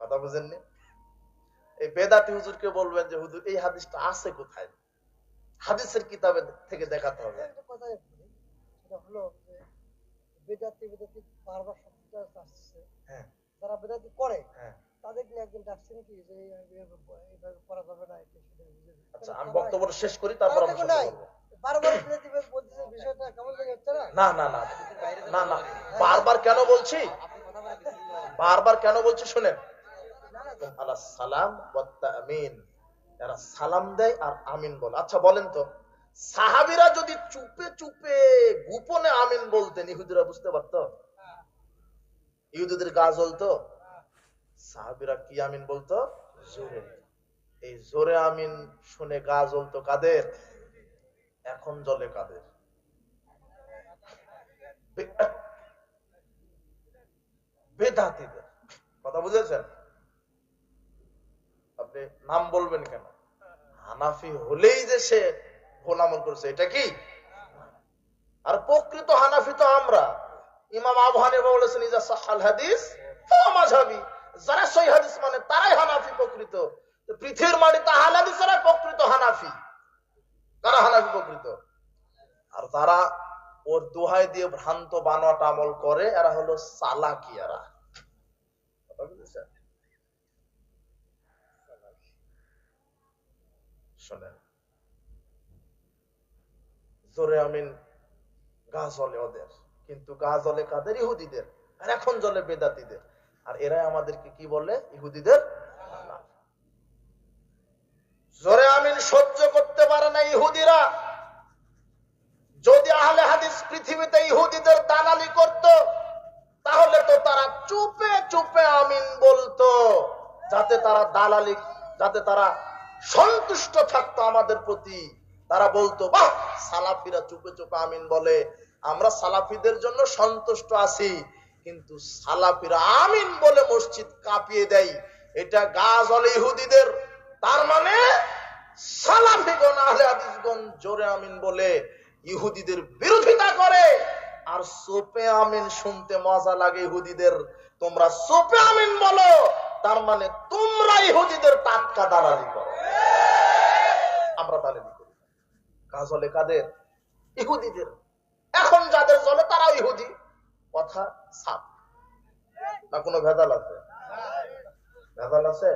কথা বুঝেননি? এই বেদাতি হুজুরকে বলবেন যে হুজুর এই হাদিসটা আছে কোথায়, হাদিসের কিতাবে থেকে দেখাতে হবে। হ্যাঁ, যারা বেদাতি করে তাদেরকে একদিন ডাকছেন কি যে এইভাবে করা যাবে না। আচ্ছা, আমি বক্তব্য শেষ করি, তারপর আমি শুনতে বলবো। বারবার বেদাতিবাদ বলতেছে, বিষয়টা কেমন জানি হচ্ছে না না না না না, বারবার কেন বলছি, বারবার কেন বলছি শুনেন। আলাস সালাম ওয়াত তামিন, এরা সালাম দেয় আর আমিন বলে। আচ্ছা বলেন তো, সাহাবীরা যদি চুপে চুপে গোপনে আমিন বলতেন, ইহুদিরা বুঝতে পারতো? ইহুদিদের গা জ্বলতো? সাহাবীরা কি আমিন বলতো? জোরে। এই জোরে আমিন শুনে গা জ্বলতো কাদের? এখন জ্বলে কাদের? বেদাতীদের। কথা বুঝেছেন? আপনি নাম বলবেন কেন? হানাফি হলেই যে সে ভুল আমল করছে এটা কি? আর প্রকৃত হানাফি তো আমরা। ইমাম আবু হানিফা বলেছেন ইজা সাহাল হাদিস ফাহুয়া মাযহাবি, যারা সহিহ হাদিস মানে তারাই হানাফি প্রকৃত। তো পৃথিবীর মাটিতে আহলে হাদিসরা প্রকৃত হানাফি। কারা হানাফি প্রকৃত? আর তারা ওর দোহাই দিয়ে ভ্রান্ত বানোয়াট আমল করে, এরা হলো সালাকিয়ারা। কথা বুঝেছেন? শোনেন, জোরে আমিন গা জ্বলে ওদের, কিন্তু গা জ্বলে কাদের? ইহুদিদের। আর এখন জ্বলে বেদাতীদের। আর এরাই আমাদেরকে কি বলে? ইহুদিদের। জোরে আমিন সহ্য করতে পারে না ইহুদিরা। যদি আহলে হাদিস পৃথিবীতে ইহুদিদের দালালি করত, তাহলে তো তারা চুপে চুপে আমিন বলতো, যাতে তারা দালালি, যাতে তারা সন্তুষ্ট থাকতো আমাদের প্রতি। তারা বলতো, বাহ, সালাফিরা চুপে চুপে আমিন বলে, আমরা সালাফিদের জন্য সন্তুষ্ট আছি। কিন্তু সালাফিরা আমিন বলে মসজিদ কাঁপিয়ে দেয়, এটা গা জ্বলে ইহুদিদের। তার মানে সালাফিগণ, আহলে হাদিসগণ জোরে আমিন বলে ইহুদিদের বিরোধিতা করে। আর সোপে আমিন শুনতে মজা লাগে ইহুদিদের। তোমরা সোপে আমিন বলো, তার মানে তোমরা ইহুদিদের টাটকা দালালি করো। আমরা দালালি করি। গা জ্বলে কাদের? ইহুদিদের। এখন যাদের জ্বলে তারাও ইহুদি। কথা সাফ না? কোনো ভেজাল আছে? ভেজাল আছে?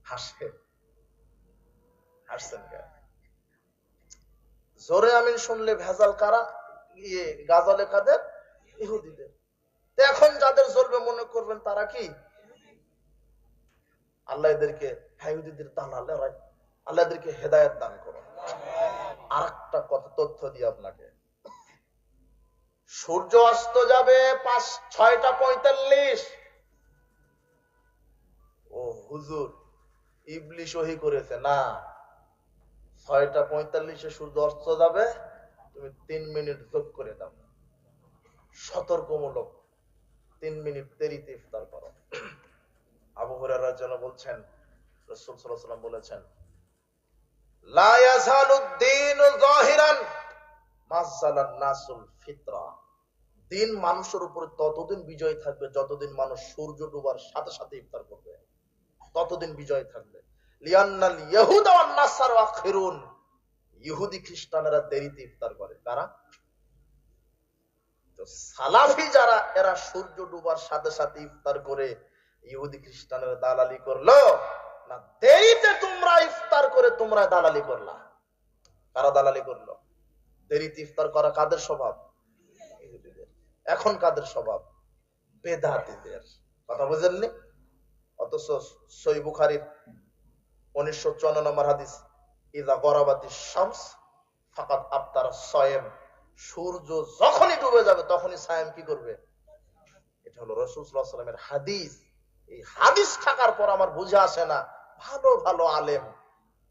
হাসে, হাসছেন কেন? জোরে আমিন শুনলে ভেজাল কারা? গা জ্বলে কাদের? ইহুদিদের। এখন যাদের জ্বলবে মনে করবেন তারা কি? আল্লাহ এদেরকে, ইহুদিদের দালাল, আল্লাহ এদেরকে হেদায়েত দান করুন। আর একটা কথা তথ্য দিই আপনাকে, সূর্য অস্ত যাবে 6:45। ও হুজুর, ইবলিশ ওহী করেছে না, 6:45 সূর্য অস্ত যাবে, তুমি 3 মিনিট যোগ করে দাও, সতর্কমূলক 3 মিনিট দেরিতে ইফতার করো। আবু হুরায়রা যেন বলছেন, রাসূল সাল্লাল্লাহু আলাইহি ওয়াসাল্লাম বলেছেন, লা ইয়াযালুদ-দীনু যাহিরান মাযালান নাসুল ফিতরা। দিন মানুষের উপরে ততদিন বিজয় থাকবে যতদিন মানুষ সূর্য ডোবার সাথে সাথে ইফতার করবে, ততদিন বিজয় থাকবে। লিআন্নাল ইয়াহুদা ওয়ান নাসারা আখিরুন, ইহুদি খ্রিস্টানেরা দেরিতে ইফতার করে। কারা? তো সালাফি যারা, এরা সূর্য ডোবার সাথে সাথে ইফতার করে। ইহুদি খ্রিস্টানেরা দালালি করলো না, দেরিতে তোমরা ইফতার করে তোমরা দালালি করলা। কারা দালালি করলো? দেরিতে ইফতার করা কাদের স্বভাব? ইহুদিদের। এখন কাদের স্বভাব? বেদাতীদের। কথা বুঝেননি? অথচ সহিহ বুখারীর 1954 নম্বর হাদিস, ইযা গরাবাতিশ শামস ফাকাদ আফতারা সায়েম, সূর্য যখনই ডুবে যাবে তখনই সায়েম কি করবে? এটা হলো রাসূল সাল্লাল্লাহু আলাইহি ওয়াসাল্লামের হাদিস। এই হাদিস থাকার পর আমার বুঝে আসে না, ভালো ভালো আলেম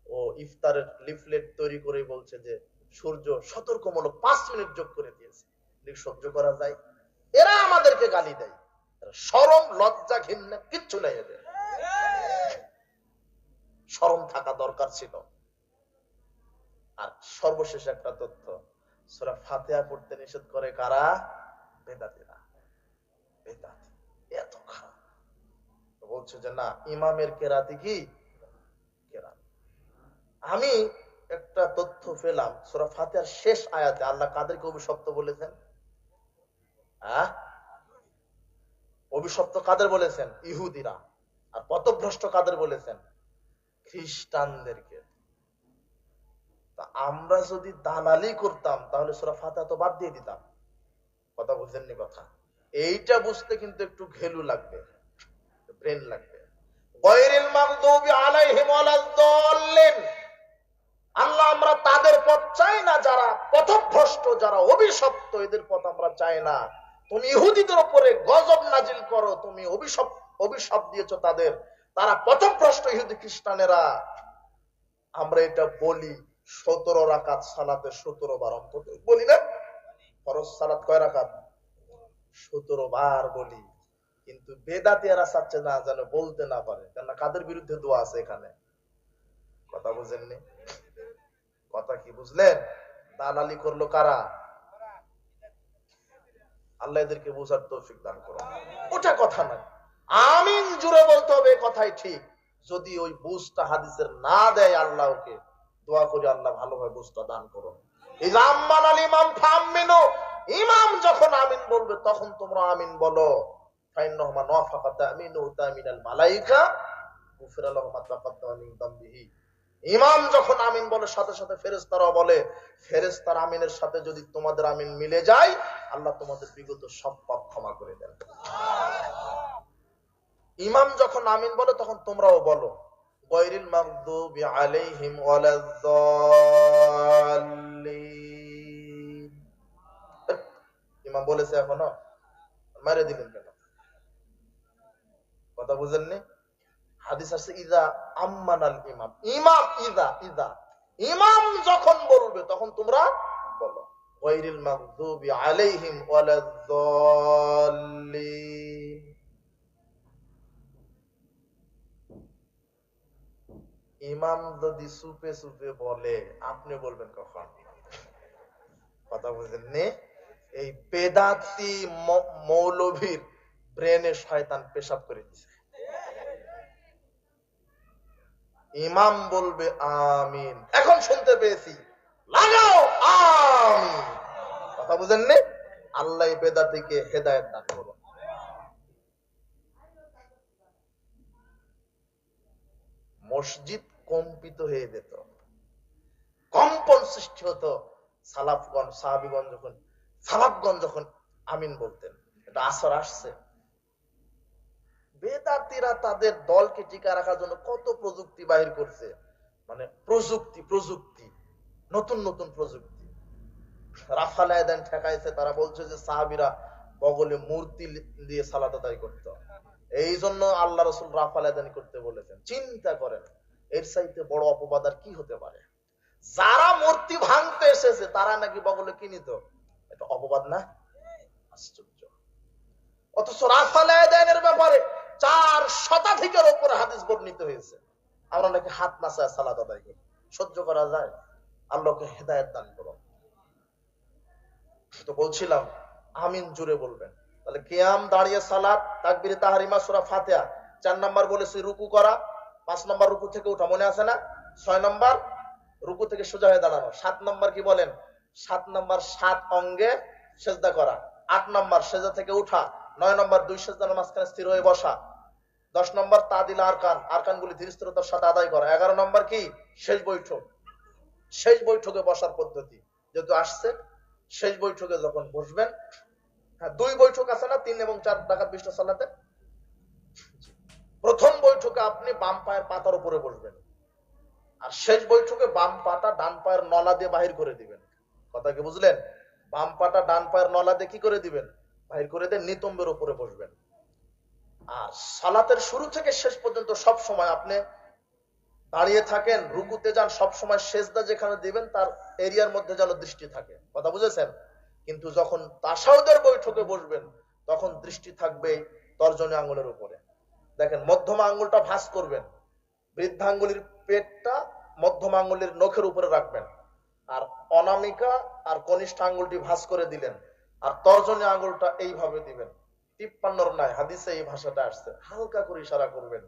ও ইফতারের লিফলেট তৈরি করে বলছে যে সূর্য সতর্কমূলক 5 মিনিট যোগ করে দিয়েছে। সহ্য করা যায়? এরা আমাদেরকে গালি দেয়। শরম লজ্জা ঘৃণা কিচ্ছু নেই এদের। শরম থাকা দরকার ছিল। আর সর্বশেষ একটা তথ্য, সূরা ফাতিহা পড়তে নিষেধ করে কারা? বেদাতীরা। বেদাত। বলছে যে না, ইমামের কেরাতি কি কেরাত। আমি একটা তথ্য পেলাম, সূরা ফাতিহার শেষ আয়াতে আল্লাহ কাদেরকে অভিশপ্ত বলেছেন? অভিশপ্ত কাদের বলেছেন? ইহুদিরা। আর পথভ্রষ্ট কাদের বলেছেন? খ্রিস্টানদেরকে। তা আমরা যদি দালালি করতাম তাহলে সূরা ফাতিহা তো বাদ দিয়ে দিতাম। কথা বুঝেননি? কথা এইটা বুঝতে কিন্তু একটু ঘেলু লাগবে, ব্রেন লাগবে। গায়রিল মাগদুবি আলাইহিম ওয়ালাদ-দাল্লিন। আল্লাহ আমরা তাদের পথ চাই না যারা পথভ্রষ্ট, যারা অভিশপ্ত, এদের পথ আমরা চাই না। তুমি ইহুদিদের উপরে গজব নাজিল করো, তুমি অভিশাপ দিয়েছো তাদের, তারা পথভ্রষ্ট ইহুদি খ্রিস্টানেরা। আমরা এটা বলি 17 রাকাত সালাতে 17 বার অন্তত বলি না? ফরজ সালাত কয় রাকাত? 17 বার বলি। কিন্তু বেদাতীরা চাচ্ছে না যেন বলতে না পারে, কেননা কাদের বিরুদ্ধে দোয়া আছে এখানে। কথা বুঝেননি? কথা কি বুঝলেন? দালালি করলো কারা? আল্লাহ এদেরকে বোঝার তৌফিক দান করো। ওটা কথা নয়, আমিন জুড়ে বলতে হবে, কথাই ঠিক। যদি ওই বুঝটা হাদিসের না দেয় আল্লাহকে দোয়া করি, আল্লাহ ভালোভাবে বুঝটা দান করো। ইমাম যখন আমিন বলবে তখন তোমরা আমিন বলো। ইমাম যখন আমিন বলে সাথে সাথে ফেরেশতারাও বলে, ফেরেশতার আমিনের সাথে যদি তোমাদের আমিন মিলে যায় আল্লাহ তোমাদের বিগত সব পাপ ক্ষমা করে দেন। ইমাম যখন আমিন বলে তখন তোমরাও বলো, গায়রিল মাগদুবি আলাইহিম ওয়ালাদ-দাল্লিন। ইমাম বলেছে এখনো মেরে দিলেন কেন? কথা বুঝেননি? হাদিস আছে ইযা আম্মানাল ইমাম, ইমাম যখন বলবে তখন তোমরা বলো গায়রিল মাগদুবি আলাইহিম ওয়ালাদ-দাল্লিন। ইমাম যদি সুপে সুপে বলে আপনি বলবেন কখন? কথা বুঝেননি? এই বেদাতি মৌলভীর ব্রেনে শয়তান পেশাব করে দিয়েছে। ইমাম বলবে আমিন, এখন শুনতে পেয়েছি, লাগাও আমিন। কথা বুঝেননি? আল্লাহ বেদাতিকে হেদায়েত দান করুন। মসজিদ কম্পিত হয়ে যেত, কম্পন সৃষ্টি হতো সাহাবীগণ যখন আমিন বলতেন। এটা আসর আসছে। বেদাতীরা তাদের দলকে টিকা রাখার জন্য কত প্রযুক্তি বাহির করছে, মানে প্রযুক্তি নতুন নতুন প্রযুক্তি। রাফাল আযান ঠেকাইছে, তারা বলছে যে সাহাবীরা বগলে মূর্তি দিয়ে সালাত আদায় করত, এই জন্য আল্লাহ রাসূল রাফাল আযান করতে বলেছেন। চিন্তা করেন এর চাইতে বড় অপবাদ আর কি হতে পারে? যারা মূর্তি ভাঙতে এসেছে তারা নাকি বগলে কি নিত? এটা অপবাদ না? আশ্চর্য। অথচ রাফাল আযানের ব্যাপারে 4 শতাধিকের উপরে হাদিস বর্ণিত হয়েছে। আমরা নাকি হাত নাচায় সালাত আদায় করি, সহ্য করা যায়? আল্লাহকে হেদায়েত দান করুন। তো বলছিলাম আমিন জুড়ে বলবেন। তাহলে কিয়াম, দাঁড়িয়ে সালাত, তাকবীরে তাহরিমা, সূরা ফাতিহা। 4 নাম্বার বলেছি রুকু করা, 5 নাম্বার রুকু থেকে ওঠা, মনে আছে না? 6 নাম্বার রুকু থেকে সোজা হয়ে দাঁড়ানো। 7 নাম্বার কি বলেন? 7 নাম্বার 7 অঙ্গে সেজদা করা। 8 নাম্বার সেজদা থেকে উঠা। 9 নাম্বার 2 সেজদার মাঝখানে স্থির হয়ে বসা। 10 নাম্বার তাদিল আরকানগুলি ধীরস্থিরতার সাথে আদায় করা। 11 নাম্বার কি? শেষ বৈঠক। শেষ বৈঠকে বসার পদ্ধতি যেহেতু আসছে, শেষ বৈঠকে যখন বসবেন, হ্যাঁ 2 বৈঠক আছে না, 3 এবং 4 রাকাত বিশিষ্ট সালাতে। প্রথম বৈঠকে আপনি বাম পায়ের পাতার উপরে বসবেন, আর শেষ বৈঠকে বাম পাটা ডান পায়ের নলা দিয়ে বাহির করে দিবেন। কথা কি বুঝলেন? বাম পাটা ডান পায়ের নলা দিয়ে কি করে দিবেন? বাহির করে দিয়ে নিতম্বের উপরে বসবেন। আর সালাতের শুরু থেকে শেষ পর্যন্ত সব সময় আপনি দাঁড়িয়ে থাকেন, রুকুতে যান, সব সময় সেজদা যেখানে দিবেন তার এরিয়ার মধ্যে যেন দৃষ্টি থাকে। কথা বুঝেছেন? কিন্তু যখন তাশাহুদের বৈঠকে বসবেন তখন দৃষ্টি থাকবে তর্জনী আঙ্গুলের উপরে। দেখেন মধ্যমা আঙ্গুলটা ভাঁজ করবেন, বৃদ্ধাঙ্গুলির পেটটা মধ্যমা আঙ্গুলের নখের উপরে রাখবেন, আর অনামিকা আর কনিষ্ঠ আঙ্গুলটি ভাঁজ করে দিলেন, আর তর্জনী আঙ্গুলটা এইভাবে দিবেন। 53 নাই, হাদিসে এই ভাষাটা আসছে। হালকা করে ইশারা করবেন,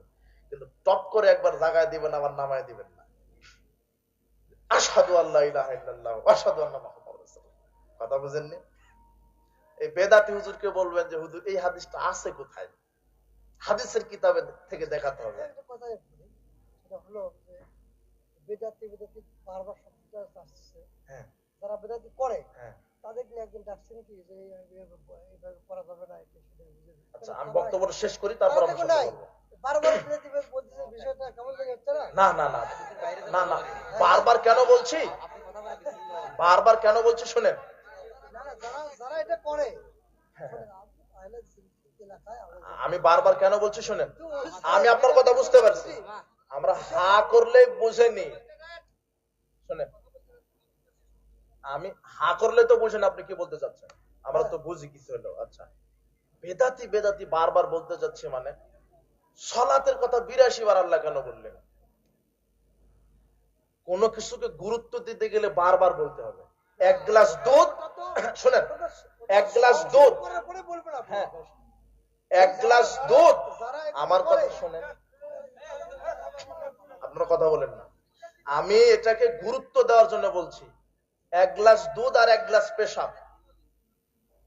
কিন্তু টপ করে একবার জায়গায় দিবেন, আবার নামায় দিবেন না। আশহাদু আল্লা ইলাহা ইল্লাল্লাহ ওয়া আশহাদু আন্না মুহাম্মাদুর রাসূলুল্লাহ। কথা বুঝেননি? এই বেদাতি হুজুরকে বলবেন যে হুজুর এই হাদিসটা আছে কোথায়? হাদিসের কিতাবে থেকে দেখাতে হবে। একটা কথাই বলি, সেটা হলো যে বেদাতি বেদাতি বারবার শব্দটা আসছে। হ্যাঁ যারা বেদাতি করে হ্যাঁ। তাদের নিয়ে একদিন ডাকছেন কি যে এইভাবে করা যাবে না, এটা সেটা বুঝে দিন। আচ্ছা, আমি বক্তব্যটা শেষ করি, তারপর আমরা নাই, বলবো। বারবার বেদাতি বলতেছে, বিষয়টা কেমন জানি হচ্ছে না? না না না না না, বারবার কেন বলছি, বারবার কেন বলছি শুনেন। না না, যারা যারা এটা করে আহলে এলাকায় আমি বারবার কেন বলছি শুনেন। আমি আপনার কথা বুঝতে পারছি, আমরা হা করলে বুঝেনি। শুনেন, আমি হা করলে তো বুঝেন আপনি কি বলতে চাচ্ছেন, আমরা তো বুঝি কিছু হলো। আচ্ছা, বেদাতি বেদাতি বারবার বলতে যাচ্ছি মানে সলাতের কথা 82 বার আল্লাহ কেন বললেন? কোন কিছুকে গুরুত্ব দিতে গেলে বারবার বলতে হবে। এক গ্লাস দুধ, শুনেন, এক গ্লাস দুধ, পরে বলবেন আপনি। হ্যাঁ, এক গ্লাস দুধ, যারা আমার কথা শুনেন, আপনারা কথা বলেন না। আমি এটাকে গুরুত্ব দেওয়ার জন্য বলছি। এক গ্লাস দুধ আর এক গ্লাস পেশাব,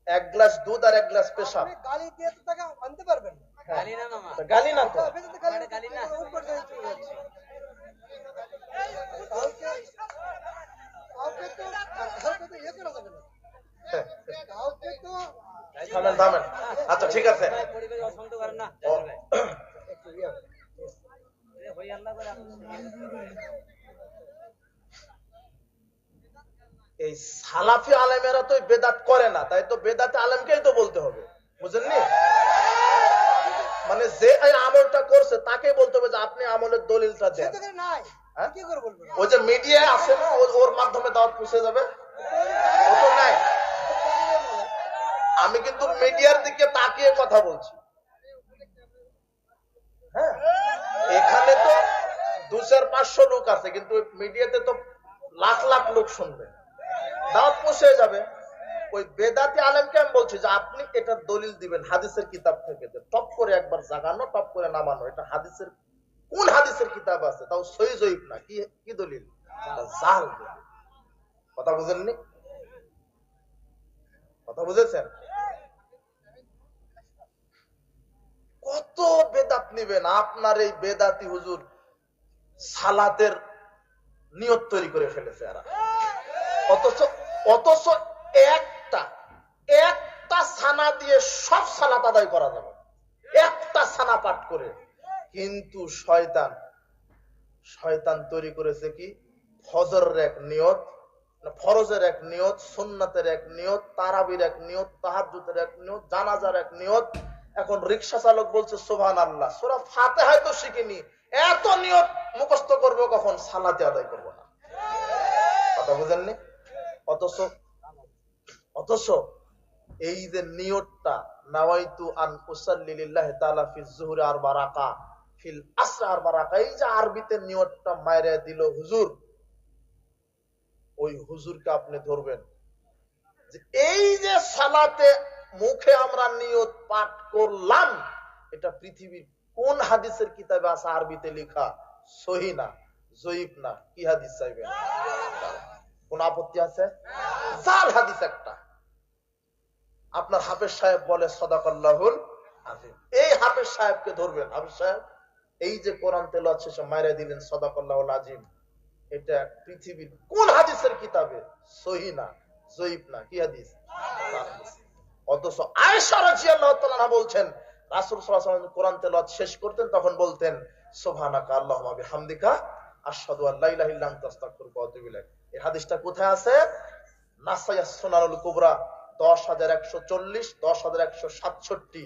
এক গ্লাস দুধ আর এক গ্লাস পেশাব। আপনি গালি দিয়ে তো তাকে আনতে পারবেন না। গালি না মামা, গালি না তো, গালি না উপর দিয়ে চলে যাচ্ছে। কাউকে তো ইয়ে করা যাবে না। কাউকে তো থামেন থামেন। আচ্ছা ঠিক আছে, ও, একটু ইয়ে এই সালাফি আলেমেরা তো বেদাত করে না, তাই তো বেদাতে আলেমকেই তো বলতে হবে, বুঝেননি? মানে যে এই আমলটা করছে তাকে বলতে হবে যে আপনি আমলের দলিলটা দেন। সেটা নাই, হ্যাঁ? কি করে বলবেন? ওই যে মিডিয়া আছে না, ওর মাধ্যমে দাওয়াত পৌঁছে যাবে, ও তো নাই। আমি কিন্তু মিডিয়ার দিকে তাকিয়ে কথা বলছি। হ্যাঁ, এখানে তো 200-500 লোক আছে, কিন্তু মিডিয়াতে তো লাখ লাখ লোক শুনবে, দাওয়াত পৌঁছে যাবে। ওই বেদাতি আলেমকে আমি বলছি যে আপনি এটার দলিল দিবেন হাদিসের কিতাব থেকে, টপ করে একবার জাগানো, টপ করে নামানো। এটা হাদিসের কোন হাদিসের কিতাব আছে, তাও সহি জয়ীফ না, কি কি দলিল? জাল দলিল। কথা বুঝেননি? কথা বুঝেছেন? কত বেদাত নিবেন? আপনার এই বেদাতি হুজুর সালাতের নিয়ত তৈরি করে ফেলেছে এরা। অথচ অথচ একটা একটা সানা দিয়ে সব সালাত আদায় করা যাবে, একটা সানা পাঠ করে। কিন্তু শয়তান শয়তান তৈরি করেছে কি, ফজরের এক নিয়ত, ফরজের এক নিয়ত, সুন্নাতের এক নিয়ত, তারাবির এক নিয়ত, তাহাজ্জুদের এক নিয়ত, জানাজার এক নিয়ত। এখন রিকশা চালক বলছে সুবহানাল্লাহ, সূরা ফাতিহা তো শিখিনি, এত নিয়ত মুখস্থ করবো কখন, সালাতে আদায় করবো না। কথা বুঝেননি? অথচ অথচ এই যে নিয়তটা, নাওয়াইতু আন উসাল্লি লিল্লাহি তাআলা ফিজ যুহরি আরবা রাকা ফিল আসর আরবা রাকা, এই যে আরবিতে নিয়তটা মাইরা দিল হুজুর, ওই হুজুরকে আপনি ধরবেন যে এই যে সালাতে মুখে আমরা নিয়ত পাঠ করলাম, এটা পৃথিবীর কোন হাদিসের কিতাবে আছে আরবিতে লেখা? সহি না, জয়ীফ না, কি হাদিস চাইবেন? কোন আপত্তি আছে? জাল হাদিস একটা। আপনার হাফেজ সাহেব বলে সাদাকাল্লাহুল আযীম, এই হাফেজ সাহেবকে ধরবেন। হাফেজ সাহেব এই যে কোরআন তেলাওয়াত শেষে মাইরা দিলেন সাদাকাল্লাহুল আযীম, এটা পৃথিবীর কোন হাদিসের কিতাবে? সহি না, জয়ীফ না, কি হাদিস? অথচ আয়েশা রাদিয়াল্লাহু তাআলা বলছেন রাসূল সাল্লাল্লাহু আলাইহি ওয়াসাল্লাম কোরআন তেলাওয়াত শেষ করতেন, তখন বলতেন সুবহানাকা আল্লাহুম্মা বিহামদিকা আশহাদু আল্লা ইলাহা ইল্লা আনতা আস্তাগফিরুকা ওয়া আতুবু ইলাইক। এই হাদিসটা কোথায় আছে? নাসাইয়াস সুনানুল কুবরা 10140, 10167,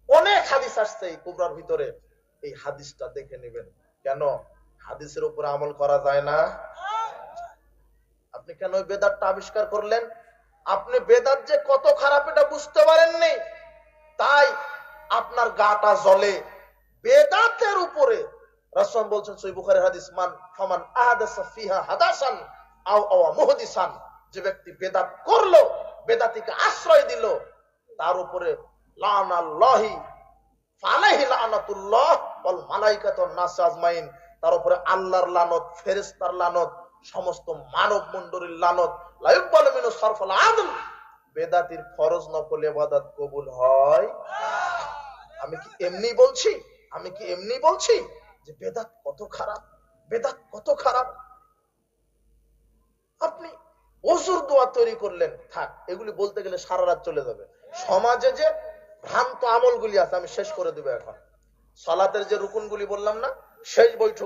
অনেক হাদিস আসছে এই কুবরার ভিতরে। এই হাদিসটা দেখে নেবেন। কেন হাদিসের উপরে আমল করা যায় না? আপনি কেন ওই বেদাতটা আবিষ্কার করলেন? আপনি বেদাত যে কত খারাপ এটা বুঝতে পারেননি, তাই আপনার গাটা জ্বলে। বেদাতের উপরে রাসূল বলছেন সহিহ বুখারীর হাদিস, মান ফামান আহাদাসা ফিহা হাদাসান আও আও মুহদিসান, যে ব্যক্তি বেদাত করলো, বেদাতিকে আশ্রয় দিল, তার উপরে লানাল্লাহি ফালাইহি লানাতুল্লাহ ওয়াল মালাইকাতু ওয়ান নাস আজমাইন, তার উপরে আল্লাহর লানত, ফেরেশতার লানত, সমস্ত মানব মণ্ডলীর লানত। লা ইকবালু মিনহু সারফুল আদল, বেদাতির ফরজ নফল ইবাদত কবুল হয়। আমি কি এমনি বলছি? আমি কি এমনি বলছি যে বেদাত কত খারাপ, বেদাত কত খারাপ? আপনি ওযুর দোয়া তৈরি করলেন, থাক, এগুলি বলতে গেলে সারা রাত চলে যাবে। সমাজে যে ভ্রান্ত আমলগুলি আছে আমি শেষ করে দেব এখন। সালাতের যে রুকুনগুলি বললাম না, শেষ বৈঠক